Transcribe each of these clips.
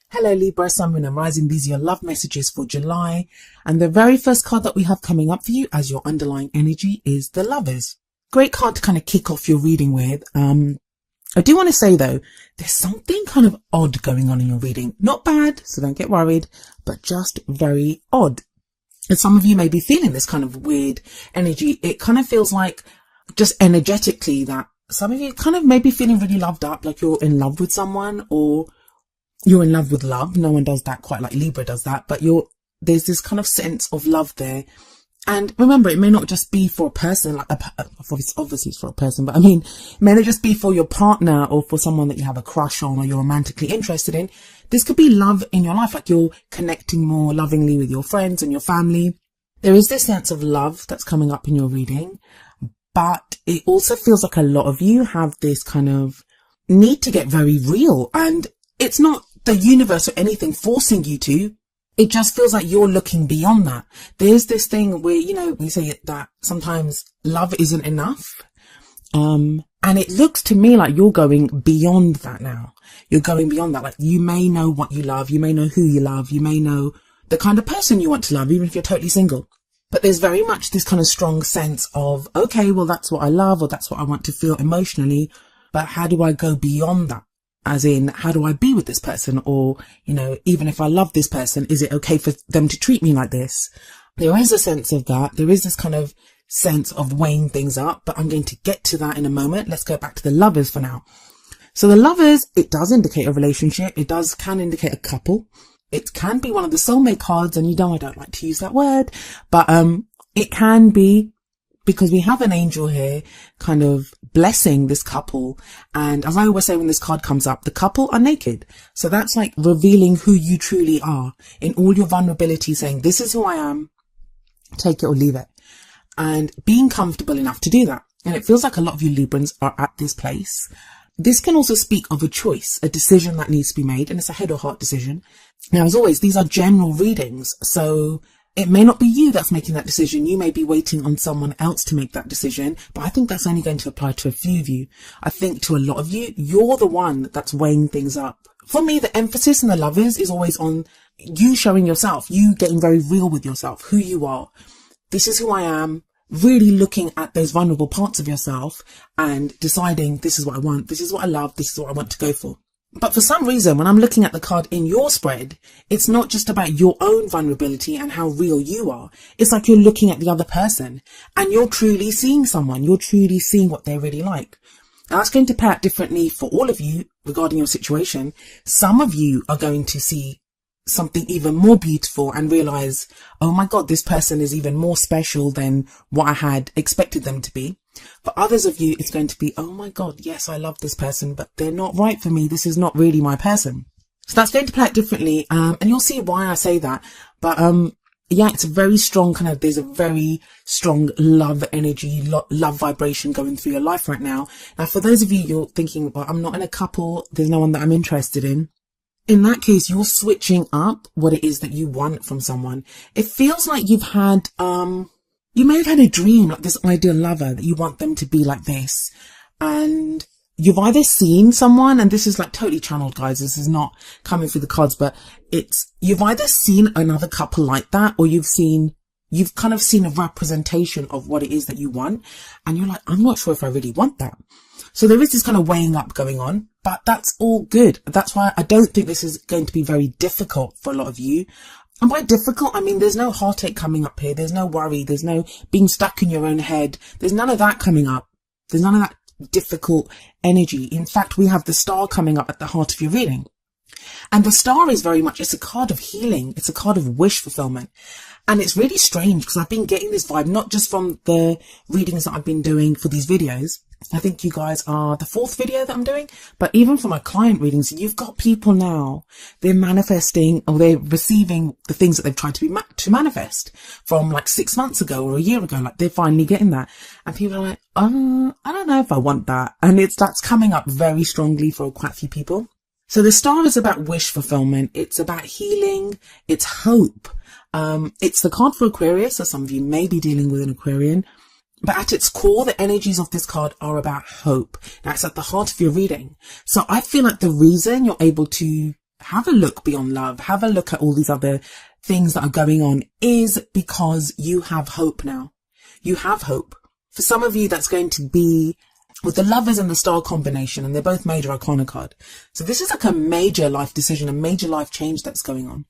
Hello Libra, Sun, Moon and Rising. These are your love messages for July. And the very first card that we have coming up for you as your underlying energy is the Lovers. Great card to kind of kick off your reading with. I do want to say though, there's something kind of odd going on in your reading. Not bad, so don't get worried, but just very odd. And some of you may be feeling this kind of weird energy. It kind of feels like just energetically that some of you kind of may be feeling really loved up, like you're in love with someone or you're in love with love. No one does that quite like Libra does that, but there's this kind of sense of love there. And remember, it may not just be for a person, like obviously it's for a person, but I mean, it may not just be for your partner or for someone that you have a crush on or you're romantically interested in. This could be love in your life, like you're connecting more lovingly with your friends and your family. There is this sense of love that's coming up in your reading, but it also feels like a lot of you have this kind of need to get very real, and it's not the universe or anything forcing you to. It just feels like you're looking beyond that. There's this thing where, we say that sometimes love isn't enough. And it looks to me like you're going beyond that now. You're going beyond that. Like you may know what you love. You may know who you love. You may know the kind of person you want to love, even if you're totally single. But there's very much this kind of strong sense of, okay, well, that's what I love or that's what I want to feel emotionally. But how do I go beyond that? As in, how do I be with this person? Or, even if I love this person, is it okay for them to treat me like this? There is a sense of that. There is this kind of sense of weighing things up, but I'm going to get to that in a moment. Let's go back to the Lovers for now. So the Lovers, it does indicate a relationship. It can indicate a couple. It can be one of the soulmate cards, and I don't like to use that word, but it can be, because we have an angel here kind of blessing this couple. And as I always say, when this card comes up, the couple are naked. So that's like revealing who you truly are in all your vulnerability, saying, this is who I am, take it or leave it. And being comfortable enough to do that. And it feels like a lot of you Librans are at this place. This can also speak of a choice, a decision that needs to be made. And it's a head or heart decision. Now, as always, these are general readings. So it may not be you that's making that decision. You may be waiting on someone else to make that decision, but I think that's only going to apply to a few of you. I think to a lot of you, you're the one that's weighing things up. For me, the emphasis in the Lovers is always on you showing yourself, you getting very real with yourself, who you are. This is who I am, really looking at those vulnerable parts of yourself and deciding this is what I want, this is what I love, this is what I want to go for. But for some reason, when I'm looking at the card in your spread, it's not just about your own vulnerability and how real you are. It's like you're looking at the other person and you're truly seeing someone. You're truly seeing what they're really like. Now, that's going to play out differently for all of you regarding your situation. Some of you are going to see something even more beautiful and realize, oh my God, this person is even more special than what I had expected them to be. For others of you, it's going to be, oh my God, yes, I love this person, but they're not right for me. This is not really my person. So that's going to play out differently. And you'll see why I say that. But, yeah, it's a very strong there's a very strong love energy, love vibration going through your life right now. Now, for those of you, you're thinking, well, I'm not in a couple. There's no one that I'm interested in. In that case, you're switching up what it is that you want from someone. It feels like you've had, you may have had a dream, like this ideal lover that you want them to be like this. And you've either seen someone, and this is like totally channeled, guys. This is not coming through the cards, but you've either seen another couple like that, or you've kind of seen a representation of what it is that you want. And you're like, I'm not sure if I really want that. So there is this kind of weighing up going on, but that's all good. That's why I don't think this is going to be very difficult for a lot of you. And by difficult, I mean, there's no heartache coming up here. There's no worry. There's no being stuck in your own head. There's none of that coming up. There's none of that difficult energy. In fact, we have the star coming up at the heart of your reading. And the star is very much, it's a card of healing. It's a card of wish fulfillment. And it's really strange because I've been getting this vibe, not just from the readings that I've been doing for these videos. I think you guys are the 4th video that I'm doing, but even for my client readings, you've got people now, they're manifesting or they're receiving the things that they've tried to manifest from like 6 months ago or a year ago. Like they're finally getting that. And people are like, I don't know if I want that. And that's coming up very strongly for quite a few people. So the star is about wish fulfillment. It's about healing. It's hope. It's the card for Aquarius. So some of you may be dealing with an Aquarian. But at its core, the energies of this card are about hope. Now, it's at the heart of your reading. So I feel like the reason you're able to have a look beyond love, have a look at all these other things that are going on, is because you have hope now. You have hope. For some of you, that's going to be with the Lovers and the Star combination, and they're both major arcana card. So this is like a major life decision, a major life change that's going on.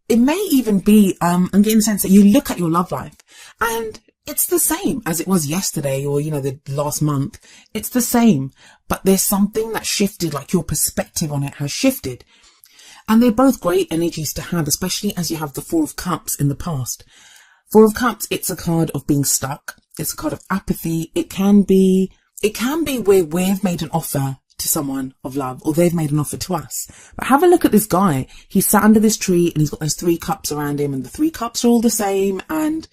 It may even be, I'm getting the sense that you look at your love life and it's the same as it was yesterday or, the last month. It's the same, but there's something that shifted, like your perspective on it has shifted. And they're both great energies to have, especially as you have the Four of Cups in the past. Four of Cups, it's a card of being stuck. It's a card of apathy. It can be where we've made an offer to someone of love, or they've made an offer to us. But have a look at this guy. He's sat under this tree and he's got those 3 cups around him, and the 3 cups are all the same, and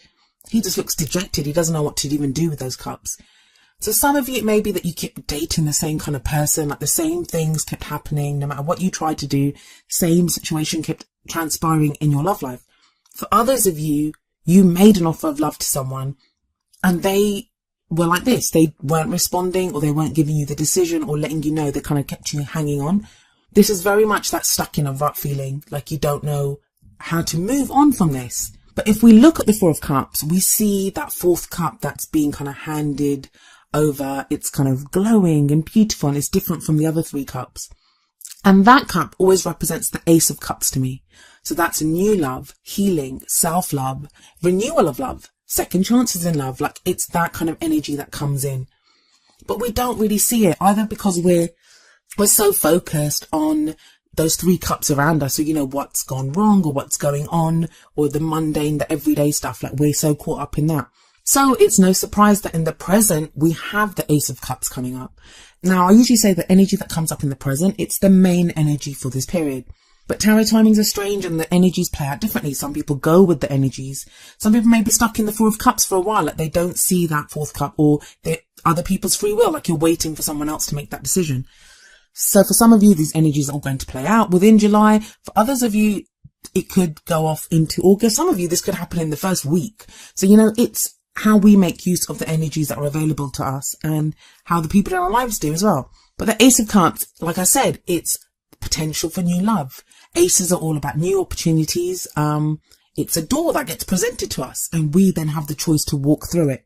he just looks dejected. He doesn't know what to even do with those cups. So some of you, it may be that you keep dating the same kind of person, like the same things kept happening, no matter what you tried to do, same situation kept transpiring in your love life. For others of you, you made an offer of love to someone and they were like this. They weren't responding, or they weren't giving you the decision or letting you know. They kind of kept you hanging on. This is very much that stuck in a rut feeling, like you don't know how to move on from this. But if we look at the Four of Cups, we see that 4th cup that's being kind of handed over. It's kind of glowing and beautiful, and it's different from the other 3 cups. And that cup always represents the Ace of Cups to me. So that's a new love, healing, self-love, renewal of love, second chances in love. Like, it's that kind of energy that comes in. But we don't really see it, either because we're so focused on those 3 cups around us. So, what's gone wrong or what's going on, or the mundane, the everyday stuff. Like, we're so caught up in that. So it's no surprise that in the present, we have the Ace of Cups coming up. Now, I usually say the energy that comes up in the present, it's the main energy for this period. But tarot timings are strange and the energies play out differently. Some people go with the energies. Some people may be stuck in the 4 of Cups for a while, like they don't see that 4th cup, or they're other people's free will, like you're waiting for someone else to make that decision. So for some of you, these energies are all going to play out within July. For others of you, it could go off into August. Some of you, this could happen in the first week. So, it's how we make use of the energies that are available to us and how the people in our lives do as well. But the Ace of Cups, like I said, it's potential for new love. Aces are all about new opportunities. It's a door that gets presented to us and we then have the choice to walk through it.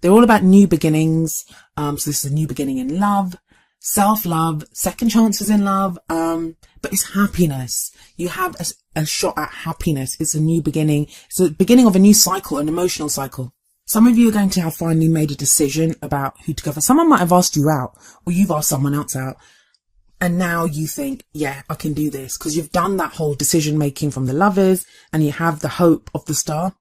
They're all about new beginnings. So this is a new beginning in love, self-love, second chances in love. But it's happiness. You have a shot at happiness. It's a new beginning. It's the beginning of a new cycle, an emotional cycle. Some of you are going to have finally made a decision about who to go for. Someone might have asked you out, or you've asked someone else out. And now you think, yeah, I can do this, because you've done that whole decision making from the Lovers and you have the hope of the Star.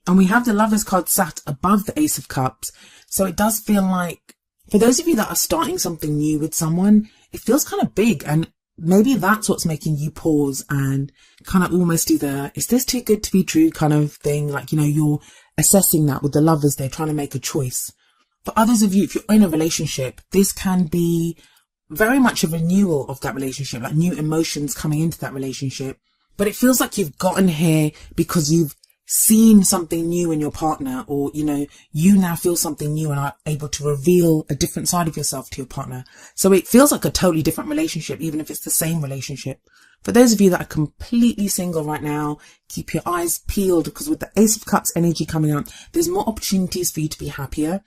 And we have the Lovers card sat above the Ace of Cups. So it does feel like, for those of you that are starting something new with someone, it feels kind of big. And maybe that's what's making you pause and kind of almost do the, is this too good to be true kind of thing? Like, you're assessing that with the Lovers. They're trying to make a choice. For others of you, if you're in a relationship, this can be very much a renewal of that relationship, like new emotions coming into that relationship. But it feels like you've gotten here because you've seen something new in your partner, or, you now feel something new and are able to reveal a different side of yourself to your partner. So it feels like a totally different relationship, even if it's the same relationship. For those of you that are completely single right now, keep your eyes peeled, because with the Ace of Cups energy coming up, there's more opportunities for you to be happier.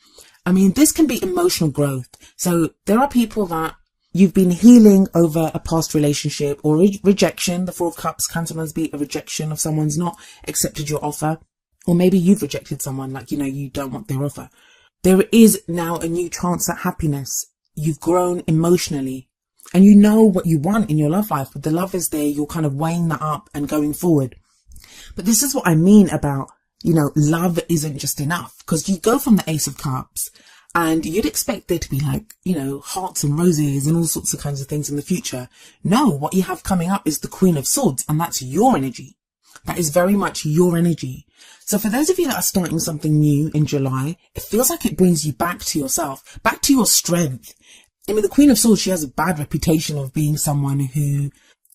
I mean, this can be emotional growth. So there are people that you've been healing over a past relationship or rejection. The 4 of Cups can sometimes be a rejection of someone's not accepted your offer. Or maybe you've rejected someone, like, you don't want their offer. There is now a new chance at happiness. You've grown emotionally and you know what you want in your love life. With the Lovers there, you're kind of weighing that up and going forward. But this is what I mean about, love isn't just enough, because you go from the Ace of Cups and you'd expect there to be like, hearts and roses and all sorts of kinds of things in the future. No, what you have coming up is the Queen of Swords, and that's your energy. That is very much your energy. So for those of you that are starting something new in July, it feels like it brings you back to yourself, back to your strength. I mean, the Queen of Swords, she has a bad reputation of being someone who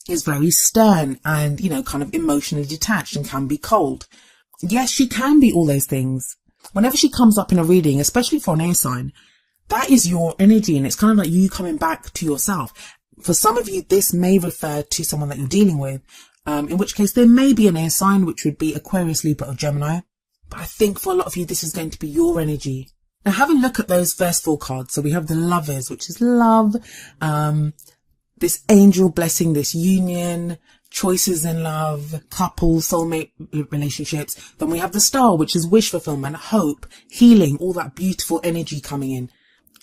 is very stern and, kind of emotionally detached and can be cold. Yes, she can be all those things. Whenever she comes up in a reading, especially for an air sign, that is your energy, and it's kind of like you coming back to yourself. For some of you, this may refer to someone that you're dealing with, in which case there may be an air sign, which would be Aquarius, Libra or Gemini. But I think for a lot of you, this is going to be your energy. Now have a look at those first 4 cards. So we have the Lovers, which is love, this angel blessing, this union, choices in love, couple, soulmate relationships. Then we have the Star, which is wish fulfillment, hope, healing, all that beautiful energy coming in.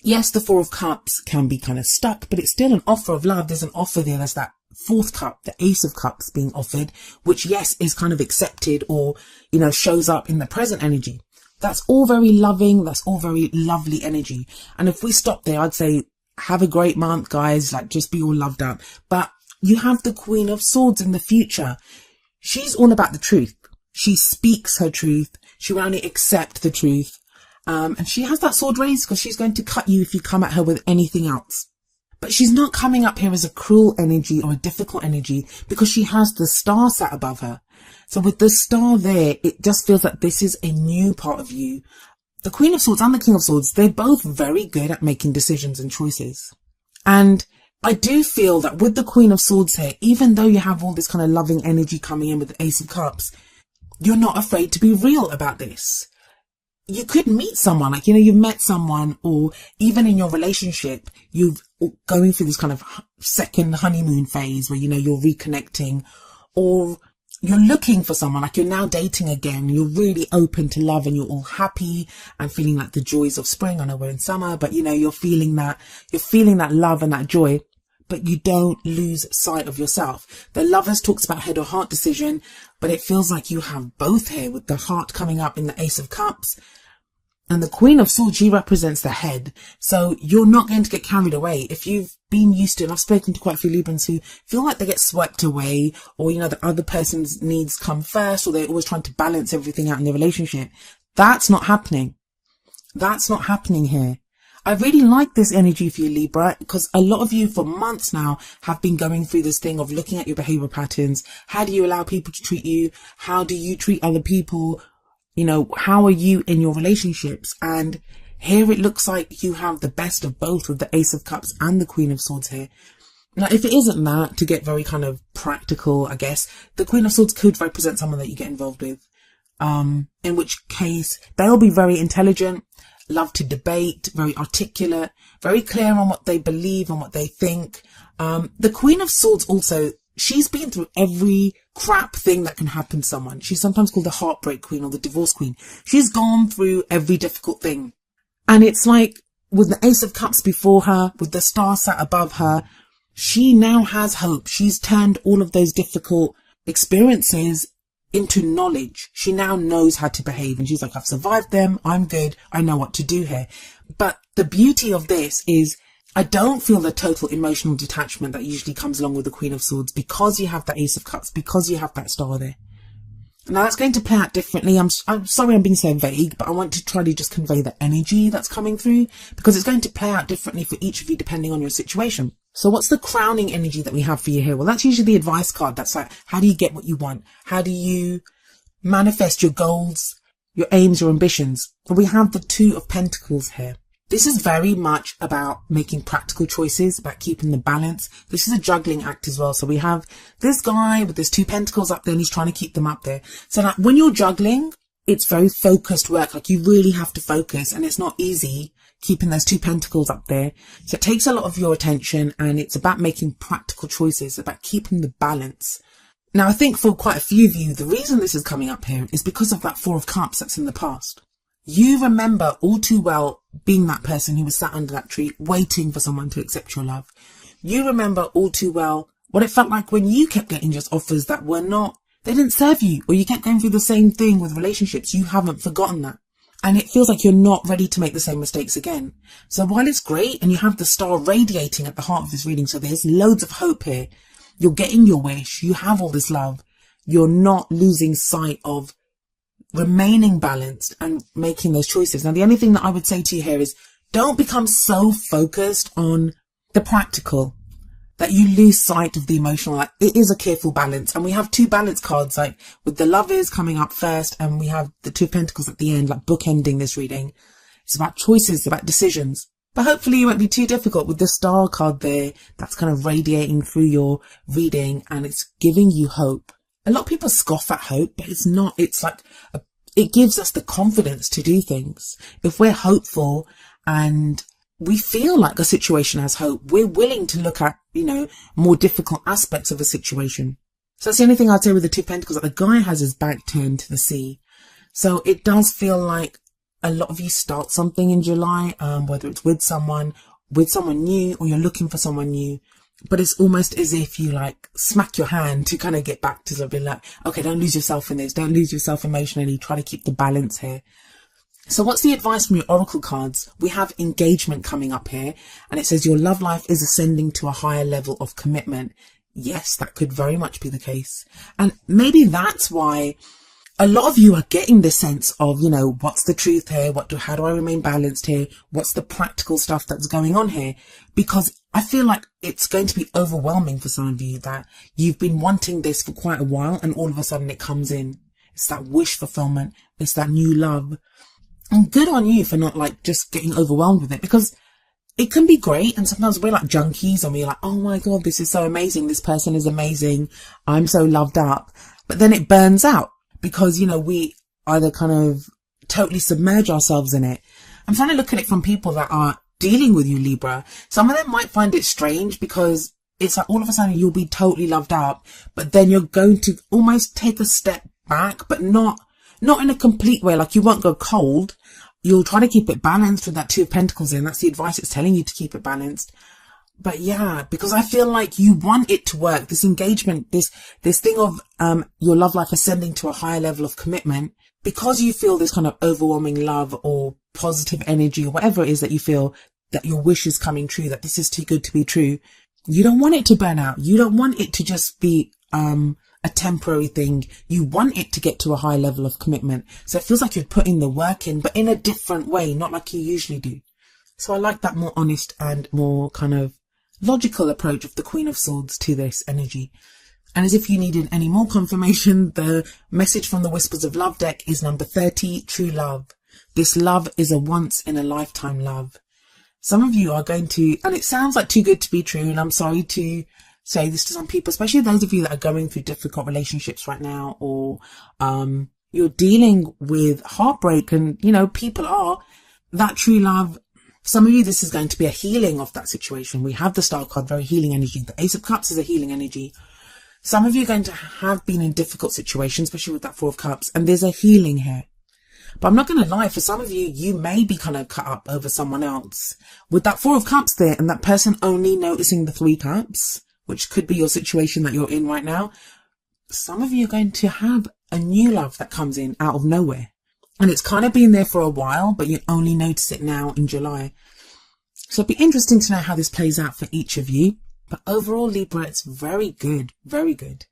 Yes, the 4 of Cups can be kind of stuck, but it's still an offer of love. There's an offer there. There's that 4th cup, the Ace of Cups being offered, which yes, is kind of accepted or, you know, shows up in the present energy. That's all very loving. That's all very lovely energy. And if we stop there, I'd say have a great month, guys. Like, just be all loved up. But you have the Queen of Swords in the future. She's all about the truth. She speaks her truth. She will only accept the truth. And she has that sword raised because she's going to cut you if you come at her with anything else. But she's not coming up here as a cruel energy or a difficult energy because she has the Star sat above her. So with the Star there, it just feels like this is a new part of you. The Queen of Swords and the King of Swords, they're both very good at making decisions and choices. And I do feel that with the Queen of Swords here, even though you have all this kind of loving energy coming in with the Ace of Cups, you're not afraid to be real about this. You could meet someone, like, you know, you've met someone, or even in your relationship, you've going through this kind of second honeymoon phase where, you know, you're reconnecting, or you're looking for someone, like you're now dating again, you're really open to love and you're all happy and feeling like the joys of spring. I know we're in summer, but you know, you're feeling that love and that joy, but you don't lose sight of yourself. The Lovers talks about head or heart decision, but it feels like you have both here with the heart coming up in the Ace of Cups. And the Queen of Swords, she represents the head. So you're not going to get carried away. If you've been used to, and I've spoken to quite a few Librans who feel like they get swept away, or, you know, the other person's needs come first, or they're always trying to balance everything out in their relationship. That's not happening. That's not happening here. I really like this energy for you, Libra, because a lot of you for months now have been going through this thing of looking at your behavior patterns. How do you allow people to treat you? How do you treat other people? You know, how are you in your relationships? And here it looks like you have the best of both with the Ace of Cups and the Queen of Swords here. Now, if it isn't that, to get very kind of practical, I guess, the Queen of Swords could represent someone that you get involved with. In which case they'll be very intelligent, love to debate, very articulate, very clear on what they believe and what they think. The Queen of Swords also, she's been through every crap thing that can happen to someone. She's sometimes called the heartbreak queen or the divorce queen. She's gone through every difficult thing. And it's like with the Ace of Cups before her, with the Star sat above her, she now has hope. She's turned all of those difficult experiences into knowledge. She now knows how to behave. And she's like, I've survived them. I'm good. I know what to do here. But the beauty of this is I don't feel the total emotional detachment that usually comes along with the Queen of Swords because you have that Ace of Cups, because you have that Star there. Now that's going to play out differently. I'm sorry I'm being so vague, but I want to try to just convey the energy that's coming through because it's going to play out differently for each of you depending on your situation. So what's the crowning energy that we have for you here? Well, that's usually the advice card. That's like, how do you get what you want? How do you manifest your goals, your aims, your ambitions? Well, we have the Two of Pentacles here. This is very much about making practical choices, about keeping the balance. This is a juggling act as well. So we have this guy with his 2 pentacles up there and he's trying to keep them up there. So like when you're juggling, it's very focused work. Like you really have to focus and it's not easy keeping those 2 pentacles up there. So it takes a lot of your attention and it's about making practical choices, about keeping the balance. Now, I think for quite a few of you, the reason this is coming up here is because of that 4 of Cups that's in the past. You remember all too well being that person who was sat under that tree waiting for someone to accept your love. You remember all too well what it felt like when you kept getting just offers that were not, they didn't serve you, or you kept going through the same thing with relationships. You haven't forgotten that. And it feels like you're not ready to make the same mistakes again. So while it's great and you have the Star radiating at the heart of this reading, so there's loads of hope here. You're getting your wish. You have all this love. You're not losing sight of remaining balanced and making those choices. Now, the only thing that I would say to you here is don't become so focused on the practical that you lose sight of the emotional. Like, it is a careful balance. And we have 2 balance cards, like with the Lovers coming up first, and we have the 2 Pentacles at the end, like bookending this reading. It's about choices, about decisions. But hopefully it won't be too difficult with the star card there. That's kind of radiating through your reading and it's giving you hope. A lot of people scoff at hope, but it's not. It's like, it gives us the confidence to do things. If we're hopeful and we feel like a situation has hope, we're willing to look at, more difficult aspects of a situation. So that's the only thing I'd say with the Two of Pentacles, that the guy has his back turned to the sea. So it does feel like a lot of you start something in July, whether it's with someone new, or you're looking for someone new. But it's almost as if you like smack your hand to kind of get back to something like, okay, don't lose yourself in this. Don't lose yourself emotionally. Try to keep the balance here. So what's the advice from your oracle cards? We have engagement coming up here, and it says your love life is ascending to a higher level of commitment. Yes, that could very much be the case. And maybe that's why a lot of you are getting this sense of, what's the truth here? How do I remain balanced here? What's the practical stuff that's going on here? Because I feel like it's going to be overwhelming for some of you, that you've been wanting this for quite a while and all of a sudden it comes in. It's that wish fulfillment. It's that new love. And good on you for not like just getting overwhelmed with it, because it can be great. And sometimes we're like junkies and we're like, oh my God, this is so amazing. This person is amazing. I'm so loved up. But then it burns out because, we either kind of totally submerge ourselves in it. I'm trying to look at it from people that are dealing with you, Libra. Some of them might find it strange because it's like all of a sudden you'll be totally loved up, but then you're going to almost take a step back, but not in a complete way. Like you won't go cold. You'll try to keep it balanced with that Two of Pentacles in. That's the advice it's telling you, to keep it balanced. But yeah, because I feel like you want it to work. This engagement, this thing of your love life ascending to a higher level of commitment, because you feel this kind of overwhelming love or positive energy or whatever it is that you feel, that your wish is coming true, that this is too good to be true. You don't want it to burn out. You don't want it to just be a temporary thing. You want it to get to a high level of commitment. So it feels like you're putting the work in, but in a different way, not like you usually do. So I like that more honest and more kind of logical approach of the Queen of Swords to this energy. And as if you needed any more confirmation, the message from the Whispers of Love deck is number 30, true love. This love is a once in a lifetime love. Some of you are going to, and it sounds like too good to be true, and I'm sorry to say this to some people, especially those of you that are going through difficult relationships right now, or you're dealing with heartbreak, and people are that true love. Some of you, this is going to be a healing of that situation. We have the Star card, very healing energy. The Ace of Cups is a healing energy. Some of you are going to have been in difficult situations, especially with that Four of Cups, and there's a healing here. But I'm not going to lie, for some of you, you may be kind of cut up over someone else. With that Four of Cups there, and that person only noticing the Three Cups, which could be your situation that you're in right now, some of you are going to have a new love that comes in out of nowhere. And it's kind of been there for a while, but you only notice it now in July. So it'd be interesting to know how this plays out for each of you. But overall, Libra, it's very good, very good.